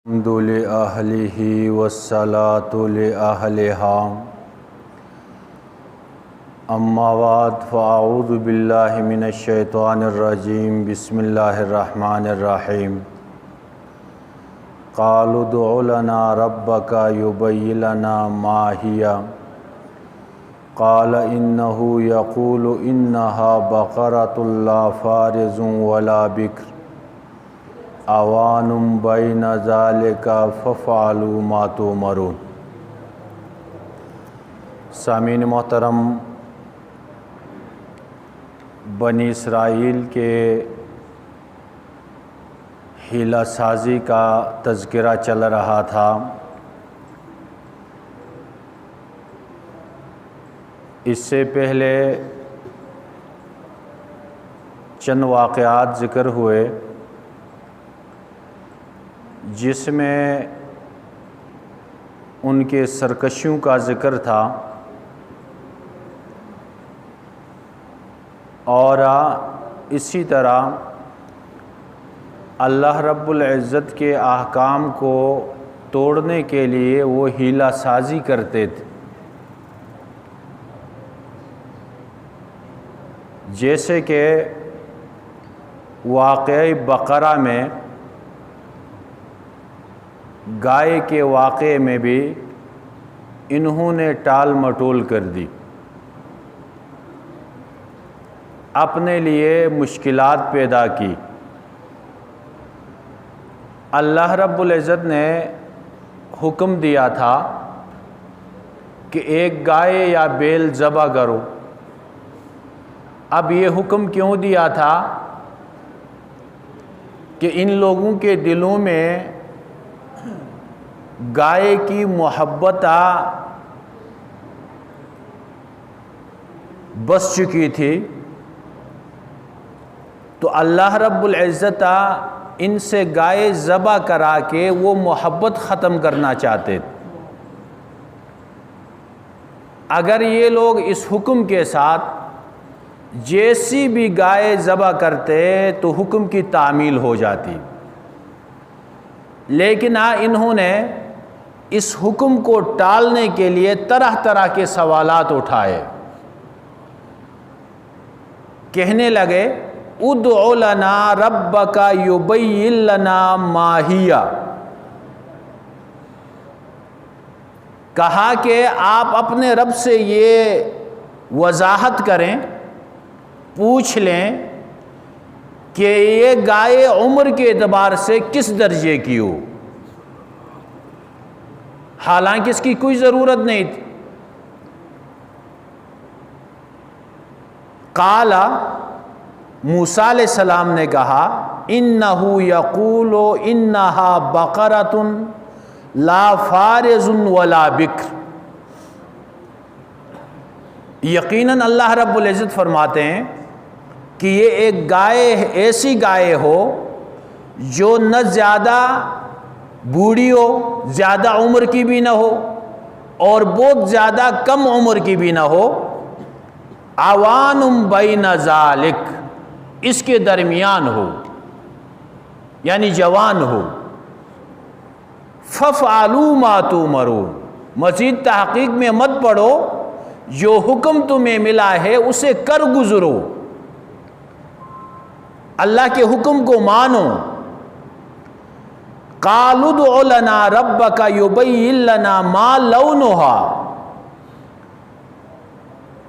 الحمد لأهله والصلاة لأهلها أما بعد فأعوذ بالله من الشيطان الرجيم بسم الله الرحمن الرحيم قالوا ادع لنا ربك يبين لنا ما هي قال إنه يقول إنها بقرة لا فارض ولا بكر اوان بین ذالک ففعلوا ما تؤمرون۔ سامعین محترم، بنی اسرائیل کے حیلہ سازی کا تذکرہ چل رہا تھا۔ اس سے پہلے چند واقعات ذکر ہوئے جس میں ان کے سرکشیوں کا ذکر تھا، اور اسی طرح اللہ رب العزت کے احکام کو توڑنے کے لیے وہ حیلہ سازی کرتے تھے۔ جیسے کہ واقعہ بقرہ میں گائے کے واقعے میں بھی انہوں نے ٹال مٹول کر دی، اپنے لیے مشکلات پیدا کی۔ اللہ رب العزت نے حکم دیا تھا کہ ایک گائے یا بیل ذبح کرو۔ اب یہ حکم کیوں دیا تھا کہ ان لوگوں کے دلوں میں گائے کی محبت بس چکی تھی، تو اللہ رب العزت ان سے گائے ذبح کرا کے وہ محبت ختم کرنا چاہتے تھے۔ اگر یہ لوگ اس حکم کے ساتھ جیسی بھی گائے ذبح کرتے تو حکم کی تعمیل ہو جاتی، لیکن انہوں نے اس حکم کو ٹالنے کے لیے طرح طرح کے سوالات اٹھائے۔ کہنے لگے ادع لنا ربک یبین لنا ما ہی، کہا کہ آپ اپنے رب سے یہ وضاحت کریں، پوچھ لیں کہ یہ گائے عمر کے اعتبار سے کس درجے کی ہو، حالانکہ اس کی کوئی ضرورت نہیں تھی۔ قال، موسیٰ علیہ السلام نے کہا انہ یقول انہا بقرۃ لا فارض ولا بکر، یقیناً اللہ رب العزت فرماتے ہیں کہ یہ ایک گائے ایسی گائے ہو جو نہ زیادہ بوڑھی ہو، زیادہ عمر کی بھی نہ ہو، اور بہت زیادہ کم عمر کی بھی نہ ہو، اوان بین ذالک، اس کے درمیان ہو، یعنی جوان ہو۔ ففعلوا ما تؤمرون، مزید تحقیق میں مت پڑھو، جو حکم تمہیں ملا ہے اسے کر گزرو، اللہ کے حکم کو مانو۔ قالوا ادع لنا ربک یبین لنا ما لونھا،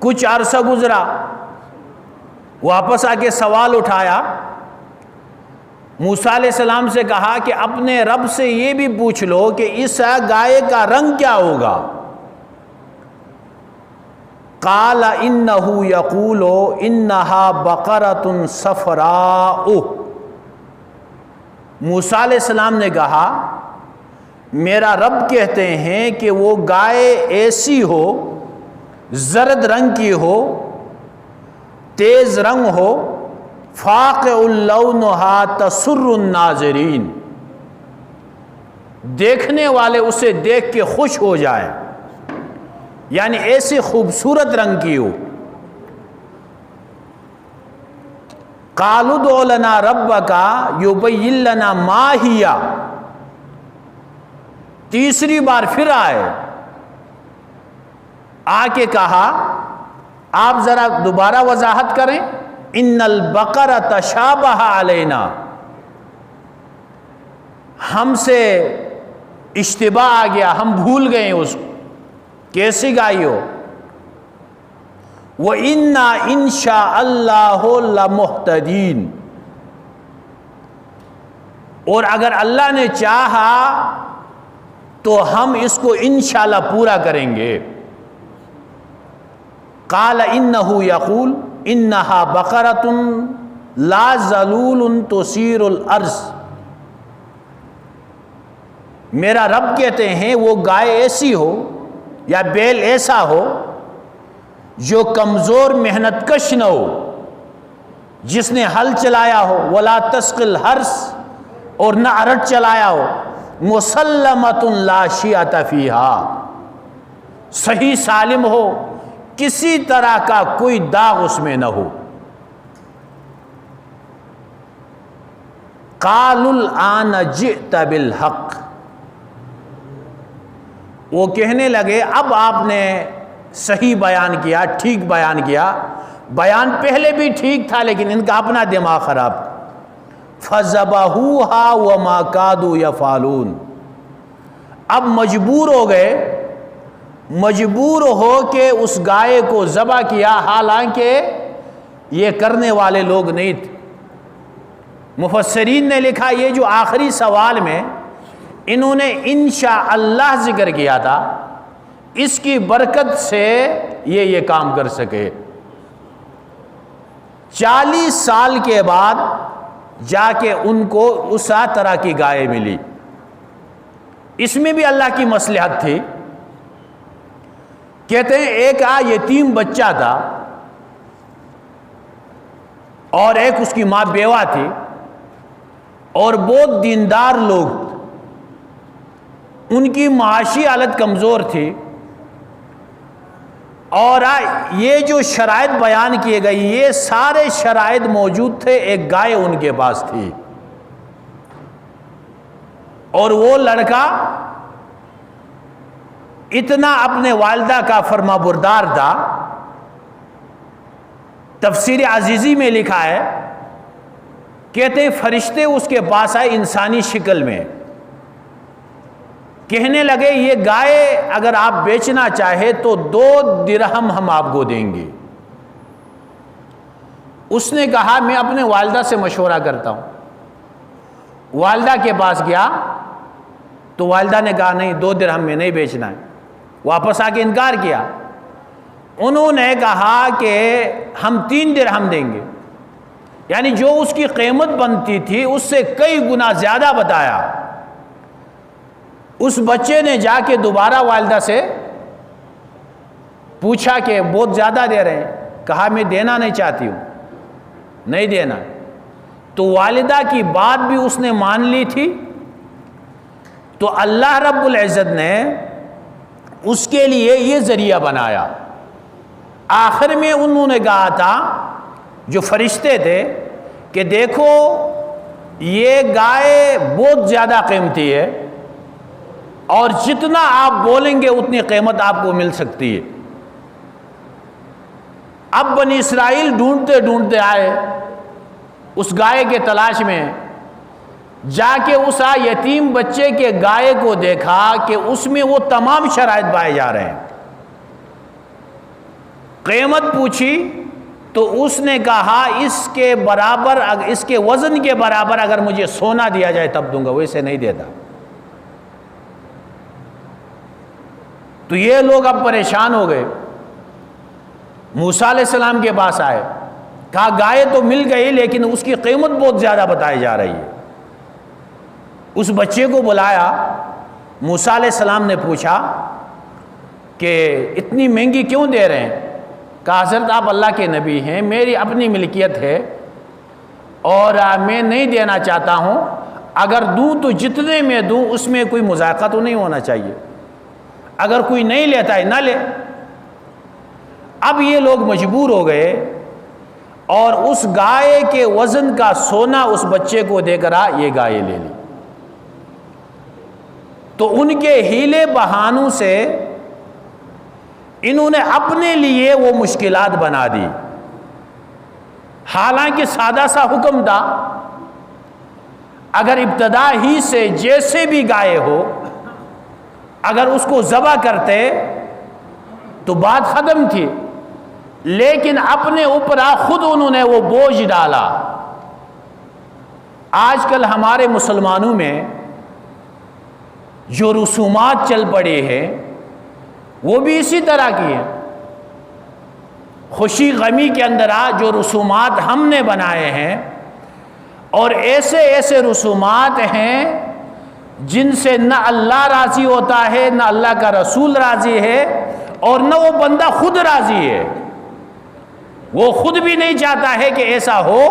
کچھ عرصہ گزرا، واپس آ کے سوال اٹھایا، موسیٰ علیہ السلام سے کہا کہ اپنے رب سے یہ بھی پوچھ لو کہ اس گائے کا رنگ کیا ہوگا۔ قال انہ یقول انہا بقرۃ صفراء، موسیٰ علیہ السلام نے کہا میرا رب کہتے ہیں کہ وہ گائے ایسی ہو، زرد رنگ کی ہو، تیز رنگ ہو، فاقع لونھا تسر الناظرین، دیکھنے والے اسے دیکھ کے خوش ہو جائیں، یعنی ایسی خوبصورت رنگ کی ہو۔ قالوا ادع لنا ربک یبین لنا ما ہی، تیسری بار پھر آئے، آ کے کہا آپ ذرا دوبارہ وضاحت کریں، ان البقرہ تشابہ علینا، ہم سے اشتباہ آ گیا، ہم بھول گئے اس کو، کیسی گائے ہو؟ وَإِنَّا إِن شَاءَ اللَّهُ لَمُهْتَدِينَ، اور اگر اللہ نے چاہا تو ہم اس کو انشاءاللہ پورا کریں گے۔ قال انه يقول انها بقرة لا ذلول تثير الارض، میرا رب کہتے ہیں وہ گائے ایسی ہو یا بیل ایسا ہو جو کمزور محنت کش نہ ہو، جس نے ہل چلایا ہو، ولا تسقی الحرث، اور نہ ارٹ چلایا ہو، مسلمۃ لا شیۃ فیہا، صحیح سالم ہو، کسی طرح کا کوئی داغ اس میں نہ ہو۔ قالوا الآن جئت بالحق، وہ کہنے لگے اب آپ نے صحیح بیان کیا، ٹھیک بیان کیا، بیان پہلے بھی ٹھیک تھا لیکن ان کا اپنا دماغ خراب۔ فَذَبَحُوهَا وَمَا كَادُوا يَفْعَلُونَ، اب مجبور ہو گئے، مجبور ہو کے اس گائے کو ذبح کیا، حالانکہ یہ کرنے والے لوگ نہیں تھے۔ مفسرین نے لکھا یہ جو آخری سوال میں انہوں نے انشاءاللہ ذکر کیا تھا، اس کی برکت سے یہ کام کر سکے۔ 40 سال کے بعد جا کے ان کو اس طرح کی گائے ملی۔ اس میں بھی اللہ کی مصلحت تھی۔ کہتے ہیں ایک یتیم بچہ تھا اور ایک اس کی ماں بیوہ تھی اور بہت دیندار لوگ، ان کی معاشی حالت کمزور تھی، اور یہ جو شرائط بیان کیے گئی یہ سارے شرائط موجود تھے، ایک گائے ان کے پاس تھی، اور وہ لڑکا اتنا اپنے والدہ کا فرما بردار تھا۔ تفسیر عزیزی میں لکھا ہے، کہتے ہیں فرشتے اس کے پاس آئے انسانی شکل میں، کہنے لگے یہ گائے اگر آپ بیچنا چاہے تو 2 درہم ہم آپ کو دیں گے۔ اس نے کہا میں اپنے والدہ سے مشورہ کرتا ہوں۔ والدہ کے پاس گیا تو والدہ نے کہا نہیں 2 درہم میں نہیں بیچنا ہے، واپس آ کے انکار کیا۔ انہوں نے کہا کہ ہم 3 درہم دیں گے، یعنی جو اس کی قیمت بنتی تھی اس سے کئی گنا زیادہ بتایا۔ اس بچے نے جا کے دوبارہ والدہ سے پوچھا کہ بہت زیادہ دے رہے ہیں، کہا میں دینا نہیں چاہتی ہوں، نہیں دینا۔ تو والدہ کی بات بھی اس نے مان لی تھی، تو اللہ رب العزت نے اس کے لیے یہ ذریعہ بنایا۔ آخر میں انہوں نے کہا تھا جو فرشتے تھے کہ دیکھو یہ گائے بہت زیادہ قیمتی ہے اور جتنا آپ بولیں گے اتنی قیمت آپ کو مل سکتی ہے۔ اب بنی اسرائیل ڈھونڈتے ڈھونڈتے آئے اس گائے کے تلاش میں، جا کے اس یتیم بچے کے گائے کو دیکھا کہ اس میں وہ تمام شرائط پائے جا رہے ہیں۔ قیمت پوچھی تو اس نے کہا اس کے برابر، اس کے وزن کے برابر اگر مجھے سونا دیا جائے تب دوں گا، ویسے نہیں دیتا۔ تو یہ لوگ اب پریشان ہو گئے، موسیٰ علیہ السلام کے پاس آئے، کہا گائے تو مل گئی لیکن اس کی قیمت بہت زیادہ بتائی جا رہی ہے۔ اس بچے کو بلایا، موسیٰ علیہ السلام نے پوچھا کہ اتنی مہنگی کیوں دے رہے ہیں؟ کہا حضرت آپ اللہ کے نبی ہیں، میری اپنی ملکیت ہے اور میں نہیں دینا چاہتا ہوں، اگر دوں تو جتنے میں دوں اس میں کوئی مذاکرہ تو نہیں ہونا چاہیے، اگر کوئی نہیں لیتا ہے نہ لے۔ اب یہ لوگ مجبور ہو گئے اور اس گائے کے وزن کا سونا اس بچے کو دے کر یہ گائے لے لی۔ تو ان کے ہیلے بہانوں سے انہوں نے اپنے لیے وہ مشکلات بنا دی، حالانکہ سادہ سا حکم تھا، اگر ابتدا ہی سے جیسے بھی گائے ہو اگر اس کو ذبح کرتے تو بات ختم تھی، لیکن اپنے اوپر خود انہوں نے وہ بوجھ ڈالا۔ آج کل ہمارے مسلمانوں میں جو رسومات چل پڑے ہیں وہ بھی اسی طرح کی ہیں۔ خوشی غمی کے اندر جو رسومات ہم نے بنائے ہیں، اور ایسے ایسے رسومات ہیں جن سے نہ اللہ راضی ہوتا ہے، نہ اللہ کا رسول راضی ہے، اور نہ وہ بندہ خود راضی ہے۔ وہ خود بھی نہیں چاہتا ہے کہ ایسا ہو،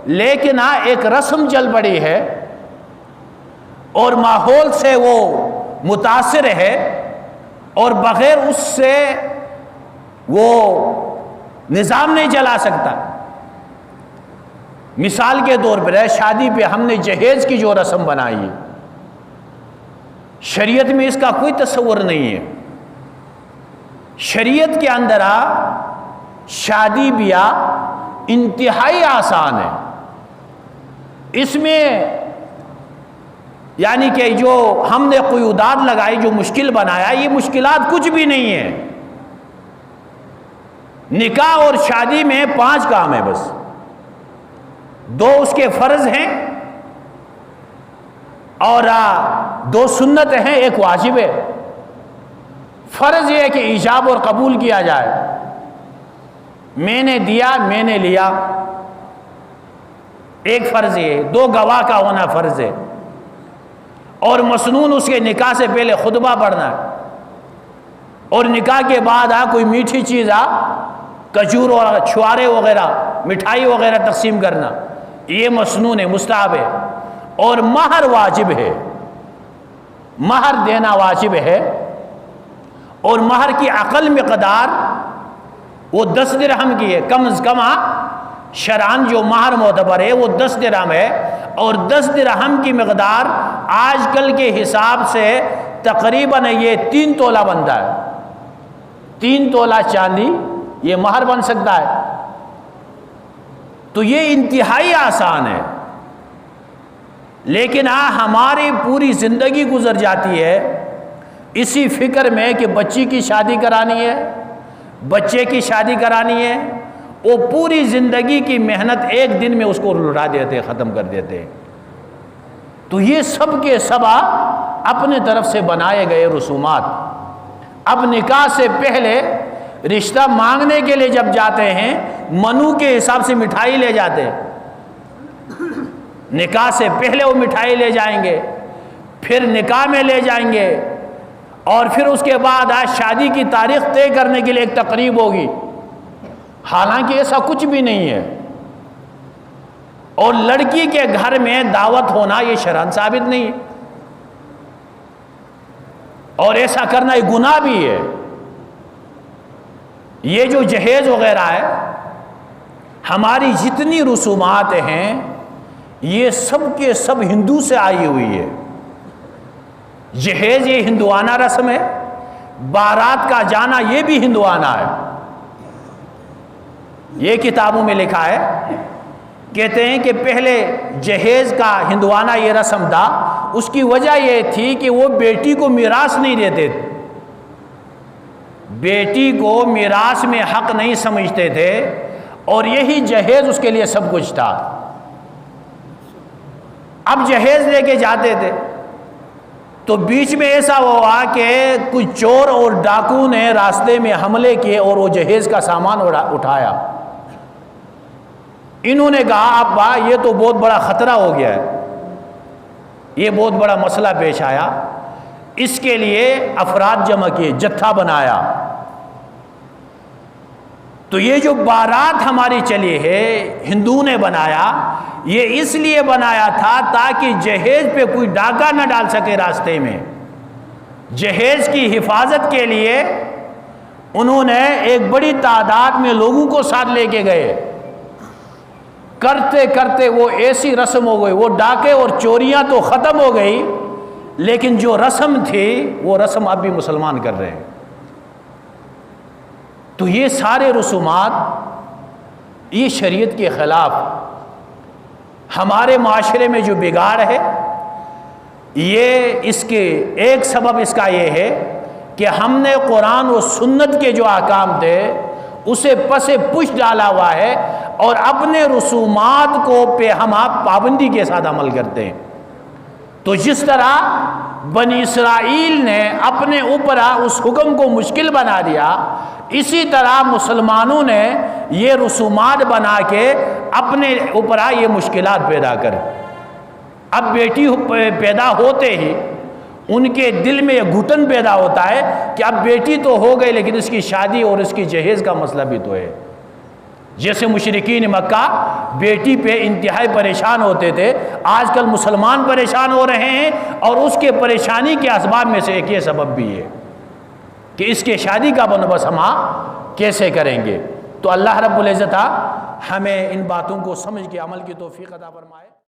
لیکن ایک رسم چل پڑی ہے اور ماحول سے وہ متاثر ہے، اور بغیر اس سے وہ نظام نہیں چلا سکتا۔ مثال کے طور پر شادی پہ ہم نے جہیز کی جو رسم بنائی ہے، شریعت میں اس کا کوئی تصور نہیں ہے۔ شریعت کے اندر شادی بیاہ انتہائی آسان ہے، اس میں یعنی کہ جو ہم نے قیودات لگائی، جو مشکل بنایا، یہ مشکلات کچھ بھی نہیں ہے۔ نکاح اور شادی میں 5 کام ہیں بس، 2 اس کے فرض ہیں اور 2 سنت ہیں، 1 واجب ہے۔ فرض یہ ہے کہ ایجاب اور قبول کیا جائے، میں نے دیا، میں نے لیا، ایک فرض ہے۔ 2 گواہ کا ہونا فرض ہے، اور مسنون اس کے نکاح سے پہلے خطبہ پڑھنا ہے، اور نکاح کے بعد کوئی میٹھی چیز کھجور اور چھوارے وغیرہ، مٹھائی وغیرہ تقسیم کرنا، یہ مسنون ہے، مستحب ہے۔ اور مہر واجب ہے، مہر دینا واجب ہے، اور مہر کی اقل مقدار وہ 10 درہم کی ہے، کم از کم شرعاً جو مہر معتبر ہے وہ 10 درہم ہے، اور 10 درہم کی مقدار آج کل کے حساب سے تقریباً یہ 3 تولہ بنتا ہے۔ 3 تولہ چاندی یہ مہر بن سکتا ہے۔ تو یہ انتہائی آسان ہے، لیکن ہماری پوری زندگی گزر جاتی ہے اسی فکر میں کہ بچی کی شادی کرانی ہے، بچے کی شادی کرانی ہے، وہ پوری زندگی کی محنت ایک دن میں اس کو لٹا دیتے، ختم کر دیتے۔ تو یہ سب کے سب اپنے طرف سے بنائے گئے رسومات۔ اب نکاح سے پہلے رشتہ مانگنے کے لیے جب جاتے ہیں، منو کے حساب سے مٹھائی لے جاتے ہیں۔ نکاح سے پہلے وہ مٹھائی لے جائیں گے، پھر نکاح میں لے جائیں گے، اور پھر اس کے بعد شادی کی تاریخ طے کرنے کے لیے ایک تقریب ہوگی، حالانکہ ایسا کچھ بھی نہیں ہے۔ اور لڑکی کے گھر میں دعوت ہونا یہ شرعاً ثابت نہیں ہے، اور ایسا کرنا ایک گناہ بھی ہے۔ یہ جو جہیز وغیرہ ہے، ہماری جتنی رسومات ہیں یہ سب کے سب ہندو سے آئی ہوئی ہے۔ جہیز یہ ہندوانہ رسم ہے، بارات کا جانا یہ بھی ہندوانہ ہے۔ یہ کتابوں میں لکھا ہے، کہتے ہیں کہ پہلے جہیز کا ہندوانہ یہ رسم تھا، اس کی وجہ یہ تھی کہ وہ بیٹی کو میراث نہیں دیتے تھے، بیٹی کو میراث میں حق نہیں سمجھتے تھے، اور یہی جہیز اس کے لیے سب کچھ تھا۔ اب جہیز لے کے جاتے تھے تو بیچ میں ایسا ہوا کہ کچھ چور اور ڈاکو نے راستے میں حملے کیے اور وہ جہیز کا سامان اٹھایا۔ انہوں نے کہا ابا یہ تو بہت بڑا خطرہ ہو گیا ہے، یہ بہت بڑا مسئلہ پیش آیا، اس کے لیے افراد جمع کیے، جتھا بنایا۔ تو یہ جو بارات ہماری چلی ہے ہندو نے بنایا، یہ اس لیے بنایا تھا تاکہ جہیز پہ کوئی ڈاکہ نہ ڈال سکے راستے میں۔ جہیز کی حفاظت کے لیے انہوں نے ایک بڑی تعداد میں لوگوں کو ساتھ لے کے گئے، کرتے کرتے وہ ایسی رسم ہو گئی، وہ ڈاکے اور چوریاں تو ختم ہو گئی، لیکن جو رسم تھی وہ رسم اب بھی مسلمان کر رہے ہیں۔ تو یہ سارے رسومات یہ شریعت کے خلاف، ہمارے معاشرے میں جو بگاڑ ہے یہ اس کے ایک سبب اس کا یہ ہے کہ ہم نے قرآن و سنت کے جو احکام تھے اسے پس پش ڈالا ہوا ہے، اور اپنے رسومات کو پہ ہم آپ پابندی کے ساتھ عمل کرتے ہیں۔ تو جس طرح بنی اسرائیل نے اپنے اوپر اس حکم کو مشکل بنا دیا، اسی طرح مسلمانوں نے یہ رسومات بنا کے اپنے اوپر یہ مشکلات پیدا کر۔ اب بیٹی پیدا ہوتے ہی ان کے دل میں یہ گھٹن پیدا ہوتا ہے کہ اب بیٹی تو ہو گئی لیکن اس کی شادی اور اس کی جہیز کا مسئلہ بھی تو ہے۔ جیسے مشرکین مکہ بیٹی پہ انتہائی پریشان ہوتے تھے، آج کل مسلمان پریشان ہو رہے ہیں، اور اس کے پریشانی کے اسباب میں سے ایک یہ سبب بھی ہے کہ اس کے شادی کا بندوبست ہم کیسے کریں گے۔ تو اللہ رب العزت ہمیں ان باتوں کو سمجھ کے عمل کی توفیق عطا فرمائے۔